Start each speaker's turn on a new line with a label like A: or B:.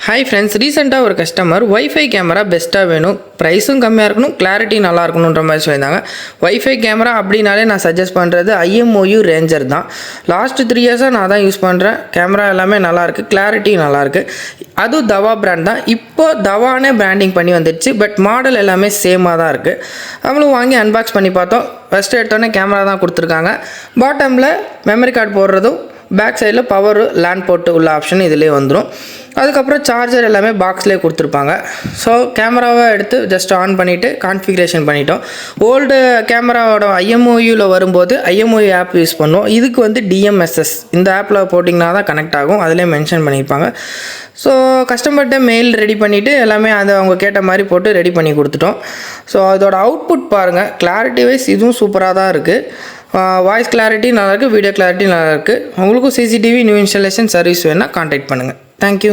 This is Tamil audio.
A: ஹாய் ஃப்ரெண்ட்ஸ், ரீசெண்டாக ஒரு கஸ்டமர் வைஃபை கேமரா பெஸ்ட்டாக வேணும், ப்ரைஸும் கம்மியாக இருக்கணும், கிளாரிட்டி நல்லா இருக்கணுன்ற மாதிரி சொல்லியிருந்தாங்க. வைஃபை கேமரா அப்படின்னாலே நான் சஜஸ்ட் பண்ணுறது IMOU ரேஞ்சர் தான். லாஸ்ட்டு 3 இயர்ஸாக நான் தான் யூஸ் பண்ணுறேன். கேமரா எல்லாமே நல்லாயிருக்கு, கிளாரிட்டி நல்லாயிருக்கு. அதுவும் தவா பிராண்ட் தான். இப்போது தவானே பிராண்டிங் பண்ணி வந்துடுச்சு. பட் மாடல் எல்லாமே சேமாக தான் இருக்குது. நம்மளும் வாங்கி அன்பாக்ஸ் பண்ணி பார்த்தோம். ஃபஸ்ட்டு எடுத்தோடனே கேமரா தான் கொடுத்துருக்காங்க. பாட்டமில் மெமரி கார்டு போடுறதும், பேக் சைடில் பவர் லேண்ட் போட்டு உள்ள ஆப்ஷன் இதிலே வந்துடும். அதுக்கப்புறம் சார்ஜர் எல்லாமே பாக்ஸ்லேயே கொடுத்துருப்பாங்க. ஸோ கேமராவை எடுத்து ஜஸ்ட் ஆன் பண்ணிவிட்டு கான்ஃபிகரேஷன் பண்ணிட்டோம். ஓல்டு கேமராவோட IMOUவில் வரும்போது IMOU ஆப் யூஸ் பண்ணுவோம். இதுக்கு வந்து DMSS இந்த ஆப்பில் போட்டிங்கன்னா தான் கனெக்ட் ஆகும். அதிலே மென்ஷன் பண்ணியிருப்பாங்க. ஸோ கஸ்டமர்கிட்ட மெயில் ரெடி பண்ணிவிட்டு எல்லாமே அதை அவங்க கேட்ட மாதிரி போட்டு ரெடி பண்ணி கொடுத்துட்டோம். ஸோ அதோட அவுட்புட் பாருங்கள், கிளாரிட்டி வைஸ் இதுவும் சூப்பராக தான் இருக்குது. வாய்ஸ் கிளாரிட்டி நல்லாயிருக்கு, வீடியோ கிளாரிட்டி நல்லாயிருக்கு. உங்களுக்கும் CCTV நியூ இன்ஸ்டாலேஷன் சர்வீஸ் வேணால் கான்டாக்ட் பண்ணுங்கள். தேங்க்யூ.